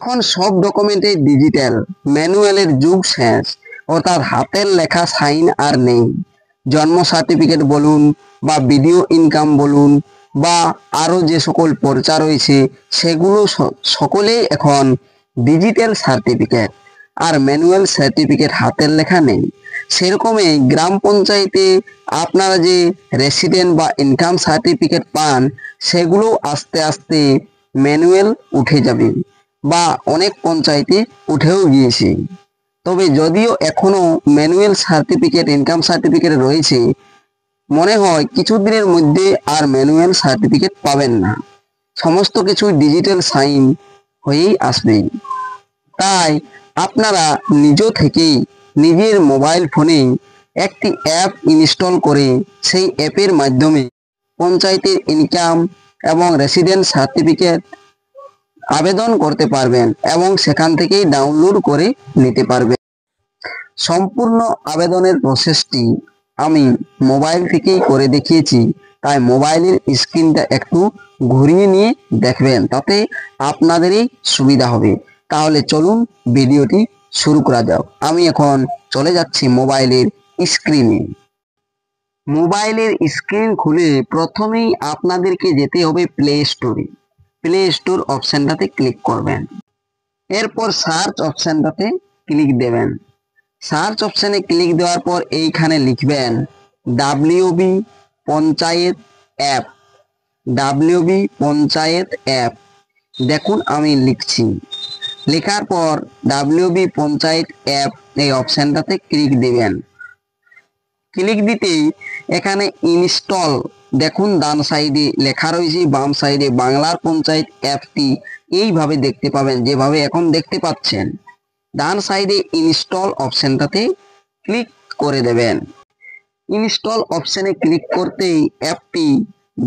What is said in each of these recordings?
এখন সব ডকুমেন্টে ডিজিটাল, ম্যানুয়ালের যুগ শেষ, অর্থাৎ হাতের লেখা সাইন আর নেই। জন্ম সার্টিফিকেট বলুন বা ভিডিও ইনকাম বলুন বা আরও যে সকল পর্চা রয়েছে সেগুলো সকলেই এখন ডিজিটাল সার্টিফিকেট, আর ম্যানুয়াল সার্টিফিকেট হাতের লেখা নেই। সেরকমই গ্রাম পঞ্চায়েতে আপনারা যে রেসিডেন্ট বা ইনকাম সার্টিফিকেট পান সেগুলো আস্তে আস্তে ম্যানুয়াল উঠে যাবে বা অনেক পঞ্চায়েতে উঠেও গিয়েছে। তবে যদিও এখনো ম্যানুয়াল সার্টিফিকেট, ইনকাম সার্টিফিকেট রয়েছে, মনে হয় কিছুদিনের মধ্যে আর ম্যানুয়াল সার্টিফিকেট পাবেন না, সমস্ত কিছু ডিজিটাল সাইন হয়েই আসবে। তাই আপনারা নিজ থেকেই নিজের মোবাইল ফোনে একটি অ্যাপ ইনস্টল করে সেই অ্যাপের মাধ্যমে পঞ্চায়েতের ইনকাম এবং রেসিডেন্ট সার্টিফিকেট আবেদন করতে পারবেন এবং সেখান থেকেই ডাউনলোড করে নিতে পারবেন। সম্পূর্ণ আবেদনের প্রসেসটি আমি মোবাইল থেকেই করে দেখিয়েছি, তাই মোবাইলের স্ক্রিনটা একটু ঘুরিয়ে নিয়ে দেখবেন, তাতে আপনাদেরই সুবিধা হবে। তাহলে চলুন ভিডিওটি শুরু করা যাক। আমি এখন চলে যাচ্ছি মোবাইলের স্ক্রিনে। মোবাইলের স্ক্রিন খুলে প্রথমেই আপনাদেরকে যেতে হবে প্লে স্টোরে। প্লে স্টোর অপশানটাতে ক্লিক করবেন, এরপর সার্চ অপশানটাতে ক্লিক দেবেন। সার্চ অপশানে ক্লিক দেওয়ার পর এইখানে লিখবেন WB panchayat app. WB panchayat app, দেখুন আমি লিখছি। লেখার পর ডাব্লিউবি পঞ্চায়েত অ্যাপ এই অপশানটাতে ক্লিক দেবেন। ক্লিক দিতেই এখানে ইনস্টল, দেখুন ডান সাইডে লেখা রয়েছে, বাম সাইডে বাংলার পঞ্চায়েত অ্যাপটি এইভাবে দেখতে পাবেন, যেভাবে এখন দেখতে পাচ্ছেন। ডান সাইডে ইনস্টল অপশানটাতে ক্লিক করে দেবেন। ইনস্টল অপশানে ক্লিক করতেই অ্যাপটি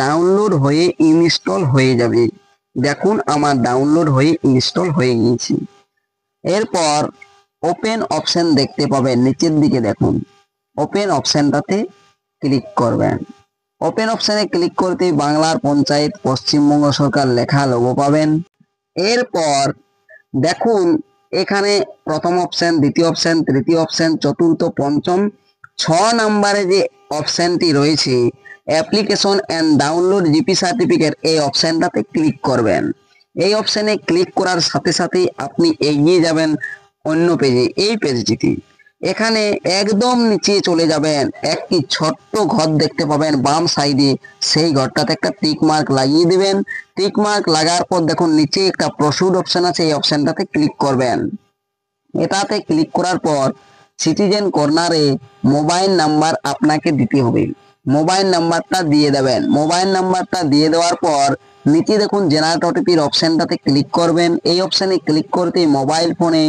ডাউনলোড হয়ে ইনস্টল হয়ে যাবে। দেখুন আমার ডাউনলোড হয়ে ইনস্টল হয়ে গিয়েছে। এরপর ওপেন অপশান দেখতে পাবেন, নিচের দিকে দেখুন, ওপেন অপশানটাতে ক্লিক করবেন। ওপেন অপশানে ক্লিক করতে বাংলার পঞ্চায়েত পশ্চিমবঙ্গ সরকার লেখা লোগো পাবেন। এরপর দেখুন এখানে প্রথম অপশান, দ্বিতীয় অপশান, তৃতীয় অপশান, চতুর্থ, পঞ্চম, 6 নম্বরে যে অপশানটি রয়েছে application and download GP certificate, এই অপশানটাতে ক্লিক করবেন। এই অপশানে ক্লিক করার সাথে সাথেই আপনি এগিয়ে যাবেন অন্য পেজে, এই পেজটিতে। এখানে একদম নিচে চলে যাবেন, একটি ছোট্ট ঘর দেখতে পাবেন বাম সাইডে, সেই ঘরটাতে একটা টিক মার্ক লাগিয়ে দেবেন। টিক মার্ক লাগার পর দেখুন নিচে একটা প্রসিড অপশান আছে, এই অপশানটাতে ক্লিক করবেন। এটাতে ক্লিক করার পর সিটিজেন কর্নারে মোবাইল নাম্বার আপনাকে দিতে হবে, মোবাইল নাম্বারটা দিয়ে দেবেন। মোবাইল নাম্বারটা দিয়ে দেওয়ার পর নিচে দেখুন জেনারেট ওটিপির অপশানটাতে ক্লিক করবেন। এই অপশানে ক্লিক করতে মোবাইল ফোনে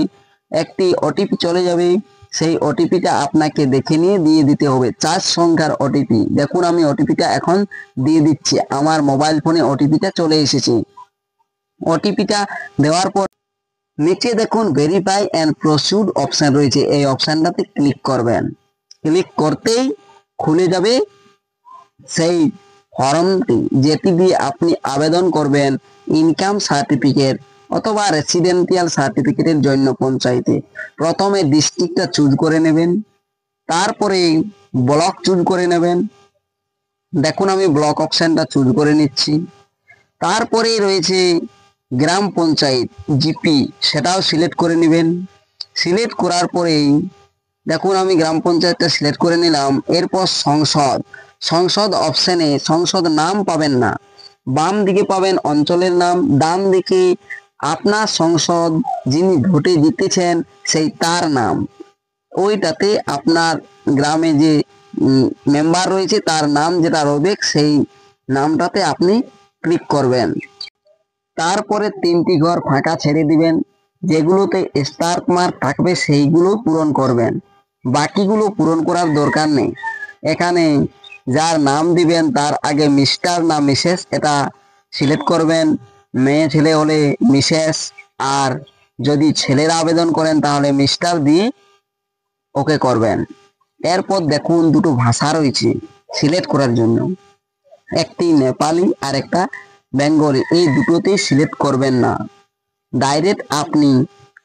একটি ওটিপি চলে যাবে, সেই ওটিপিটা আপনাকে দেখে নিয়ে দিয়ে দিতে হবে, 4 সংখ্যার ওটিপি। দেখুন আমি ওটিপিটা এখন দিয়ে দিচ্ছি, আমার মোবাইল ফোনে ওটিপিটা চলে এসেছে। ওটিপিটা দেওয়ার পর নিচে দেখুন ভেরিফাই অ্যান্ড প্রসিড অপশান রয়েছে, এই অপশানটাতে ক্লিক করবেন। ক্লিক করতেই খুলে যাবে সেই ফর্মটি, যেটি দিয়ে আপনি আবেদন করবেন ইনকাম সার্টিফিকেট অথবা রেসিডেন্সিয়াল সার্টিফিকেটের জন্য পঞ্চায়েতে। প্রথমে ডিস্ট্রিক্টটা চুজ করে নেবেন, তারপরে ব্লক চুজ করে নেবেন। দেখুন আমি ব্লক অপশানটা চুজ করে নিচ্ছি। তারপরেই রয়েছে গ্রাম পঞ্চায়েত জিপি, সেটাও সিলেক্ট করে নেবেন। সিলেক্ট করার পরেই দেখুন আমি গ্রাম পঞ্চায়েতটা সিলেক্ট করে নিলাম। এরপর সংসদ, সংসদ অপশানে সংসদ নাম পাবেন না, বাম দিকে পাবেন অঞ্চলের নাম, ডান দিকে আপনার সংসদ যিনি ভোটে জিতেছেন সেই তার নাম, ওইটাতে আপনার গ্রামে যে মেম্বার রয়েছে তার নাম যেটা রবে সেই নামটাতে আপনি ক্লিক করবেন। তারপরে 3টি ঘর ফাঁকা ছেড়ে দিবেন, যেগুলোতে স্টার মার্ক থাকবে সেইগুলো পূরণ করবেন, বাকিগুলো পূরণ করার দরকার নেই। এখানে যার নাম দিবেন তার আগে মিস্টার না মিসেস এটা সিলেক্ট করবেন, মেয়ে ছেলে হলে মিসেস, আর যদি ছেলেরা আবেদন করেন তাহলে মিস্টার দিয়ে ওকে করবেন। এরপর দেখুন দুটো ভাষা রয়েছে সিলেক্ট করার জন্য, একটি নেপালি আর একটা বেঙ্গলি, এই দুটোতেই সিলেক্ট করবেন না। ডাইরেক্ট আপনি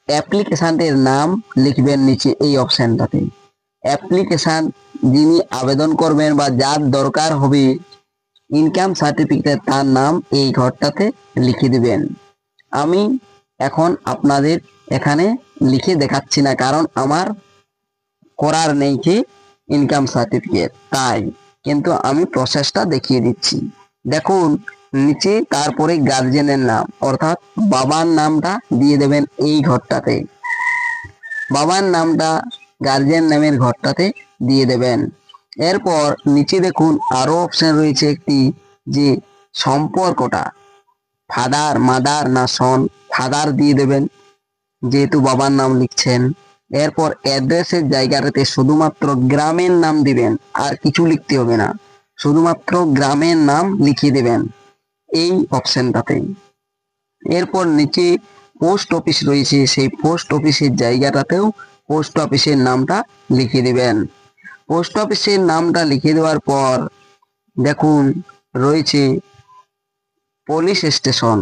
অ্যাপ্লিকেশানটির নাম লিখবেন নিচে এই অপশানটাতে। অ্যাপ্লিকেশান যিনি আবেদন করবেন বা যার দরকার হবে ইনকাম সার্টিফিকেট তার নাম এই ঘরটাতে লিখে দিবেন। আমি এখন আপনাদের এখানে লিখে দেখাচ্ছি না, কারণ আমার করার নেই কি ইনকাম সার্টিফিকেট, তাই কিন্তু আমি প্রসেসটা দেখিয়ে দিচ্ছি। দেখুন নিচে তারপরে গার্জেনের নাম অর্থাৎ বাবার নামটা দিয়ে দেবেন এই ঘরটাতে। বাবার নামটা গার্জেন নামের ঘরটাতে দিয়ে দেবেন। এরপর নিচে দেখুন আরো অপশন রয়েছে একটি, যে সম্পর্কটা ফাদার মাদার না সন, ফাদার দিয়ে দেবেন যেহেতু বাবার নাম লিখছেন। এরপর অ্যাড্রেসের জায়গাটাতে শুধুমাত্র গ্রামের নাম দিবেন, আর কিছু লিখতে হবে না, শুধুমাত্র গ্রামের নাম লিখিয়ে দেবেন এই অপশনটাতে। এরপর নিচে পোস্ট অফিস রয়েছে, সেই পোস্ট অফিসের জায়গাটাতেও পোস্ট অফিসের নামটা লিখে দিবেন। পোস্ট অফিসের নামটা লিখে দেওয়ার পর দেখুন রয়েছে পুলিশ স্টেশন,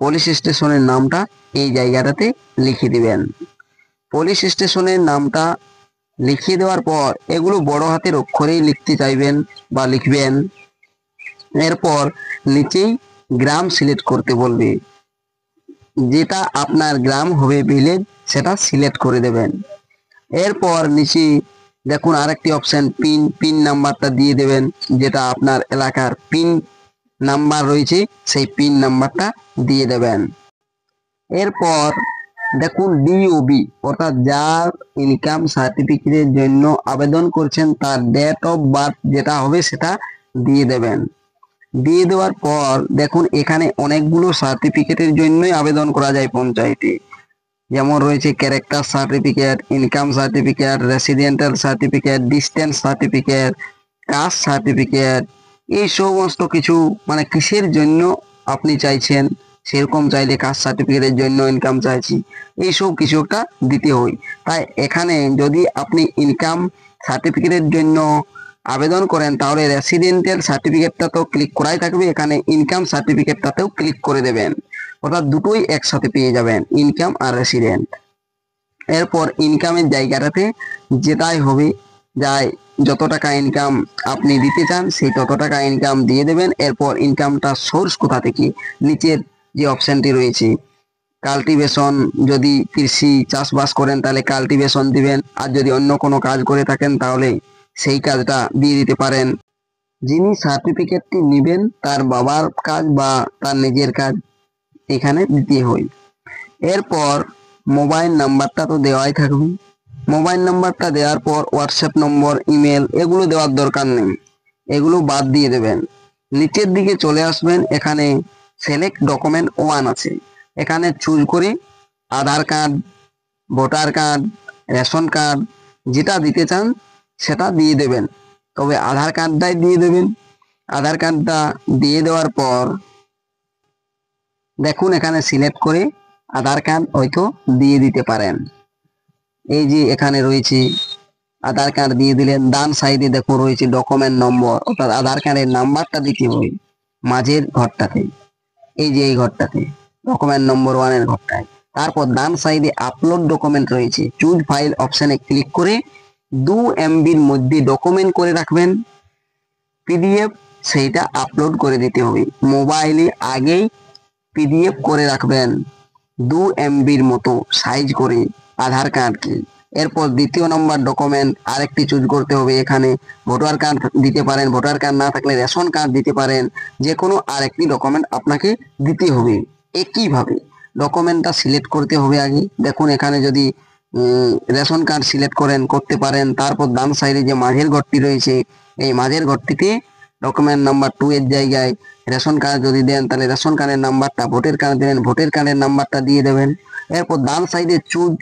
পুলিশ স্টেশনের নামটা এই জায়গাটাতে লিখে দিবেন। পুলিশ স্টেশনের নামটা লিখিয়ে দেওয়ার পর এগুলো বড় হাতের অক্ষরেই লিখতে চাইবেন বা লিখবেন। এরপর নিচেই গ্রাম সিলেক্ট করতে বলবে, যেটা আপনার গ্রাম হবে ভিলেজ সেটা সিলেক্ট করে দেবেন। এরপর নিচে দেখুন আরেকটি অপশন পিন নাম্বারটা দিয়ে দেবেন, যেটা আপনার এলাকার পিন নাম্বার রয়েছে সেই পিন নাম্বারটা দিয়ে দেবেন। এরপর দেখুন ডিওবি অর্থাৎ যার ইনকাম সার্টিফিকেটের জন্য আবেদন করছেন তার ডেট অফ বার্থ যেটা হবে সেটা দিয়ে দেবেন। দিয়ে দেওয়ার পর দেখুন এখানে অনেকগুলো সার্টিফিকেটের জন্যই আবেদন করা যায় পঞ্চায়েতে, যেমন রয়েছে character certificate, income certificate, residential certificate, distance certificate, caste certificate, এই সমস্ত কিছু মানে কিসের জন্য আপনি চাইছেন, সেরকম চাইলে কাস্ট সার্টিফিকেটের জন্য ইনকাম চাইছি, এইসব কিছু একটা দিতে হয়। তাই এখানে যদি আপনি ইনকাম সার্টিফিকেটের জন্য আবেদন করেন তাহলে রেসিডেন্টাল সার্টিফিকেটটা তো ক্লিক করাই থাকবে, এখানে ইনকাম সার্টিফিকেটটাতেও ক্লিক করে দেবেন, অর্থাৎ দুটোই একসাথে পেয়ে যাবেন, ইনকাম আর রেসিডেন্ট। এরপর ইনকামের জায়গাটাতে যেটাই হবে যায় যত টাকা ইনকাম আপনি দিতে চান সেই তত টাকা ইনকাম দিয়ে দেবেন। এরপর ইনকামটা সোর্স কোথা থেকে, নিচের যে অপশনটি রয়েছে কাল্টিভেশন, যদি কৃষি চাষবাস করেন তাহলে কাল্টিভেশন দিবেন, আর যদি অন্য কোনো কাজ করে থাকেন তাহলে সেই কাজটা দিয়ে দিতে পারেন। যিনি সার্টিফিকেটটি নেবেন তার বাবার কাজ বা তার নিজের কাজ এখানে দিতে হয়। এরপর মোবাইল নাম্বারটা তো দেওয়াই থাকবে, মোবাইল নাম্বারটা দেওয়ার পর হোয়াটসঅ্যাপ নম্বর, ইমেল এগুলো দেওয়ার দরকার নেই, এগুলো বাদ দিয়ে দেবেন। নিচের দিকে চলে আসবেন, এখানে সিলেক্ট ডকুমেন্ট 1 আছে, এখানে চুজ করে Aadhaar card, voter card, ration card যেটা দিতে চান সেটা দিয়ে দেবেন, তবে আধার কার্ডটাই দিয়ে দেবেন। আধার কার্ডটা দিয়ে দেওয়ার পর দেখুন এখানে সিলেক্ট করে আধার কার্ড হয়তো দিয়ে দিতে পারেন। এই যে এখানে রয়েছে আধার কার্ড দিয়ে দিলেন, ডান সাইডে দেখো রয়েছে ডকুমেন্ট নম্বর, অর্থাৎ আধার কার্ডের নাম্বারটা দিতে হবে মাঝের ঘরটাতে, এই যে এই ঘরটাতে ডকুমেন্ট নম্বর 1 এর ঘরটায়। তারপর ডান সাইডে আপলোড ডকুমেন্ট রয়েছে, চুজ ফাইল অপশনে ক্লিক করে 2 MBর মধ্যে ডকুমেন্ট করে রাখবেন পিডিএফ, সেইটা আপলোড করে দিতে হবে। মোবাইলে আগেই পিডিএফ করে রাখবেন 2 MBর মতো সাইজ করে আধার কার্ডকে। এরপর দ্বিতীয় নম্বর ডকুমেন্ট আরেকটি চুজ করতে হবে, এখানে ভোটার কার্ড দিতে পারেন, ভোটার কার্ড না থাকলে রেশন কার্ড দিতে পারেন, যে কোনো আরেকটি ডকুমেন্ট আপনাকে দিতে হবে। একইভাবে ডকুমেন্টটা সিলেক্ট করতে হবে আগে, দেখুন এখানে যদি রেশন কার্ড সিলেক্ট করতে পারেন। তারপর ডান সাইডে যে মাঝের ঘরটি রয়েছে এই মাঝের ঘরটিতে ডকুমেন্ট নাম্বার 2 এর জায়গায় রেশন কার্ড যদি দেন তাহলে রেশন কার্ডের নাম্বারটা, ভোটার কার্ড দেবেন ভোটার কার্ডের নাম্বারটা দিয়ে দেবেন। এরপর ডান সাইডে চুজ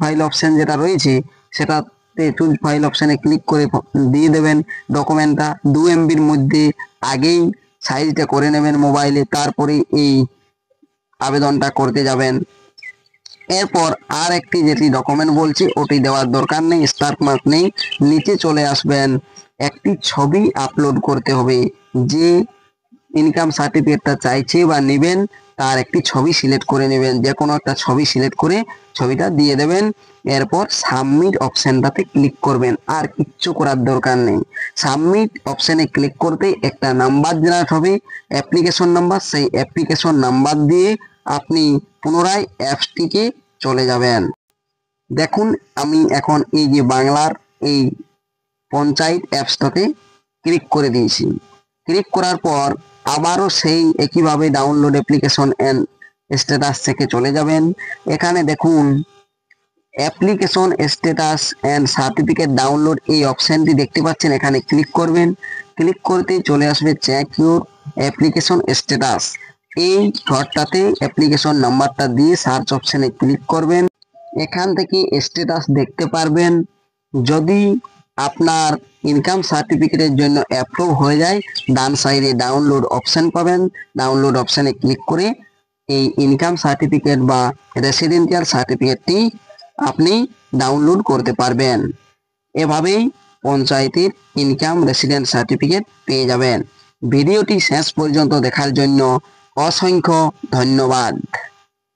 ফাইল অপশন যেটা রয়েছে সেটাতে চুজ ফাইল অপশনে ক্লিক করে দিয়ে দেবেন ডকুমেন্টটা 2 MBর মধ্যে, আগেই সাইজটা করে নেবেন মোবাইলে, তারপরে এই আবেদনটা করতে যাবেন। এরপর আর একটি যেটি ডকুমেন্ট বলছি ওটি দেওয়ার দরকার নেই, স্টার মার্ক নেই, নিচে চলে আসবেন, একটি ছবি আপলোড করতে হবে, যে ইনকাম সার্টিফিকেটটা চাইছে বা নেবেন তার একটি ছবি সিলেক্ট করে নেবেন, যে কোনো একটা ছবি সিলেক্ট করে ছবিটা দিয়ে দেবেন। এরপর সাবমিট অপশনটাতে ক্লিক করবেন, আর কিচ্ছু করার দরকার নেই। সাবমিট অপশনে ক্লিক করতে একটা নাম্বার জেনারেট হবে, অ্যাপ্লিকেশন নাম্বার। সেই অ্যাপ্লিকেশন নাম্বার দিয়ে আপনি পুনরায় অ্যাপসটিকে চলে যাবেন। দেখুন আমি এখন এই যে বাংলার এই পঞ্চায়েত অ্যাপসটাতে ক্লিক করে দিয়েছি। ক্লিক করার পর আবারও সেই একইভাবে ডাউনলোড অ্যাপ্লিকেশন অ্যান্ড স্ট্যাটাস থেকে চলে যাবেন। এখানে দেখুন application status and certificate download এই অপশনটি দেখতে পাচ্ছেন, এখানে ক্লিক করবেন। ক্লিক করতেই চলে আসবে চেক ইউর অ্যাপ্লিকেশন স্ট্যাটাস। এই ঘরটাতে অ্যাপ্লিকেশন নাম্বারটা দিয়ে সার্চ অপশনে ক্লিক করবেন। এখান থেকে স্ট্যাটাস দেখতে পারবেন। যদি আপনার ইনকাম সার্টিফিকেটের জন্য অ্যাপ্রুভ হয়ে যায়, ডান সাইডে ডাউনলোড অপশন পাবেন। ডাউনলোড অপশনে ক্লিক করে এই ইনকাম সার্টিফিকেট বা রেসিডেন্সিয়াল সার্টিফিকেটটি আপনি ডাউনলোড করতে পারবেন। এভাবেই পঞ্চায়েতের ইনকাম রেসিডেন্ট সার্টিফিকেট পেয়ে যাবেন। ভিডিওটি শেষ পর্যন্ত দেখার জন্য অসংখ্য ধন্যবাদ।